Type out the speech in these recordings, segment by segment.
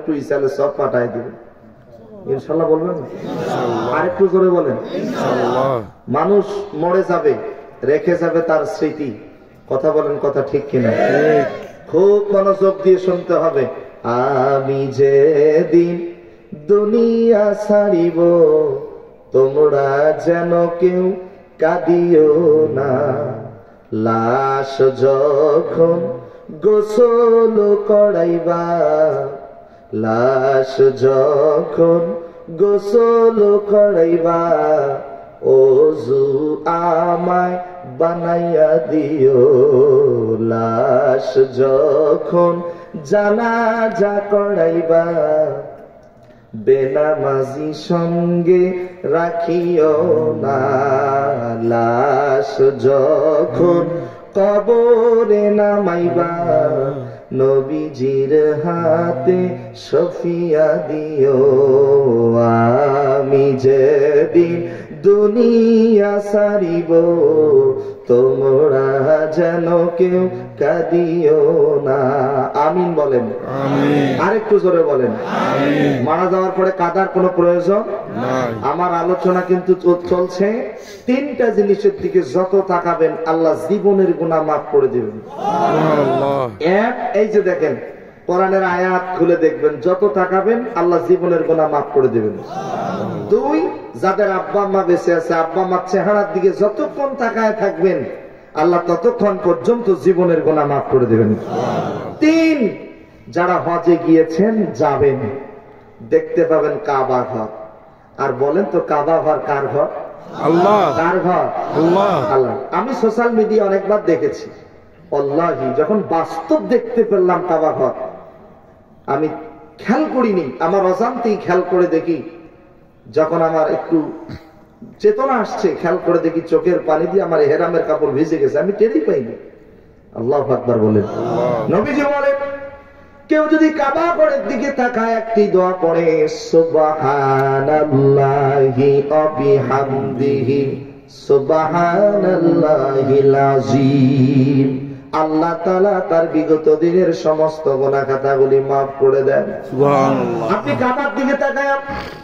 একটু ইসালে সব পাঠাই দিবেন ইনশাআল্লাহ বলবেন আরেকটু জোরে বলেন ইনশাআল্লাহ মানুষ মরে যাবে রেখে যাবে তার স্মৃতি কথা বলেন কথা ঠিক কিনা ঠিক খুব মনোযোগ দিয়ে শুনতে হবে আমি যেদিন দুনিয়া ছাড়িব তোমরা যেন কেউ কাঁদিও না লাশ যখন গোসল করাইবা লাশ যখন গোসল করাইবা ওযু আমায় বানাইয়া দিও লাশ যখন জানাজা করাইবা বেনামাজি সঙ্গে রাখিও না লাশ যখন কবরে নামাইবা নবীজির হাতে শফিয়া দিও আমি যেদিন দুনিয়া ছাড়িব তোমরা যেন কেউ কাঁদিও না আমিন বলেন আমিন আরেকটু জোরে বলেন আমিন মারা যাওয়ার পরে কাঁদার কোনো প্রয়োজন নাই আমার আলোচনা কিন্তু চলছে তিনটা জিনিসের দিকে যত তাকাবেন আল্লাহ জীবনের গুনাহ মাফ করে দিবেন সুবহানাল্লাহ এক এই যে দেখেন কোরআনের আয়াত খুলে দেখবেন যত তাকাবেন আল্লাহ জীবনের গুনাহ মাফ করে দিবেন দুই যাদের আব্বা আম্মা বেঁচে আছে আব্বা আম্মার চেহারার দিকে যতক্ষণ তাকায় থাকবেন আল্লাহ ততক্ষণ পর্যন্ত জীবনের গুনাহ মাফ করে দিবেন তিন যারা হজে গিয়েছেন যাবেন দেখতে পাবেন কাবা ঘর আর বলেন তো কাবা ঘর কার ঘর আল্লাহ কার ঘর আল্লাহ আল্লাহ আমি সোশ্যাল মিডিয়া অনেকবার দেখেছি আল্লাহি যখন বাস্তব দেখতে পেলাম কাবা ঘর আমি খেয়াল করিনি আমার অজান্তেই খেয়াল করে দেখি যখন আমার একটু চেতনা আসছে খেয়াল করে দেখি চোখের পানি দিয়ে আমার ইহরামের কাপড় ভিজে গেছে আমি টেরই পাইনি আল্লাহু আকবার বলেন নবীজি বলেন কেউ যদি কাবা ঘরের দিকে তাকায় একটি দোয়া পড়ে সুবহানাল্লাহি ওয়া বিহামদিহি সুবহানাল্লাহিল আযীম আল্লাহ তাআলা তার বিগত দিনের সমস্ত গুনাহ খাতাগুলি maaf করে দেন সুবহানাল্লাহ আপনি কাবার দিকে তাকায়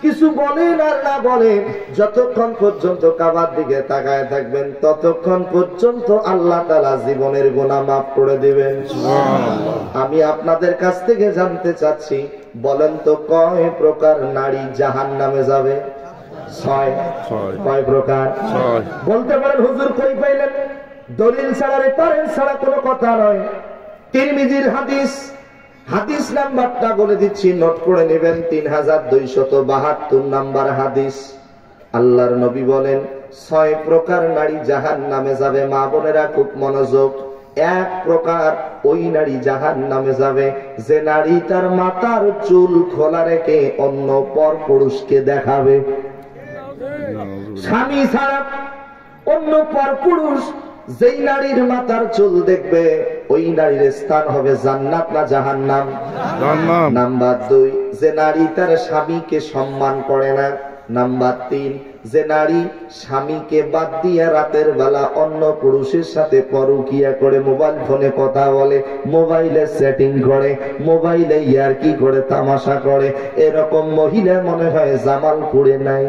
কিছু বলেন আর না বলেন যতক্ষণ পর্যন্ত কাবার দিকে তাকায় থাকবেন ততক্ষণ পর্যন্ত আল্লাহ তাআলা জীবনের গুনাহ maaf করে দিবেন সুবহানাল্লাহ আমি আপনাদের কাছ থেকে জানতে চাচ্ছি বলেন তো কয় প্রকার নারী জাহান্নামে যাবে ছয় কয় প্রকার ছয় বলতে পারেন হুজুর কই পাইলেন দলিল ছাড়া রেফারেন্স ছাড়া কোনো কথা নয় তিরমিজির হাদিস হাদিস নাম্বারটা বলে দিচ্ছি নোট করে নেবেন 3272 নাম্বার হাদিস আল্লাহর নবী বলেন 6 প্রকার নারী জাহান্নামে যাবে মা বোনেরা খুব মনোযোগ এক প্রকার ওই নারী জাহান্নামে যাবে যে নারী তার মাথার চুল খোলা রেখে অন্য পর পুরুষকে দেখাবে স্বামী ছাড়া অন্য পর পুরুষ যেই নারীর মাথার চুল দেখবে ওই নারীর স্থান হবে জান্নাত না জাহান্নাম জাহান্নাম নাম্বার 2 যে নারী তার স্বামীকে সম্মান করে না নাম্বার 3 যে নারী স্বামীকে বাদ দিয়ে রাতের বেলা অন্য পুরুষের সাথে পরকিয়া করে মোবাইল ফোনে কথা বলে মোবাইলে সেটিং করে মোবাইলে ইয়ারকি করে তামাশা করে এরকম মহিলা মনে হয় জামালপুরে নাই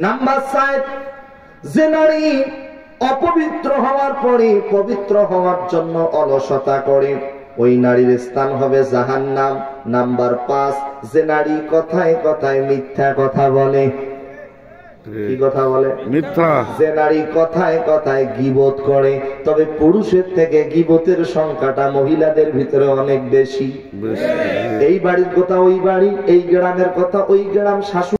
নাম্বার 4 যে নারী অপবিত্র হওয়ার পরে পবিত্র হওয়ার জন্য অলসতা করে ওই নারীর স্থান হবে জাহান্নাম নাম্বার 5 যে নারী কথায় কথায় মিথ্যা কথা বলে কি কথা বলে মিথ্যা যে নারী কথায় কথায় গীবত করে তবে পুরুষের থেকে গীবতের সংখ্যাটা মহিলাদের ভিতরে অনেক বেশি এই বাড়ির কথা ওই বাড়ি এই গ্রামের কথা ওই গ্রাম শাশুড়ি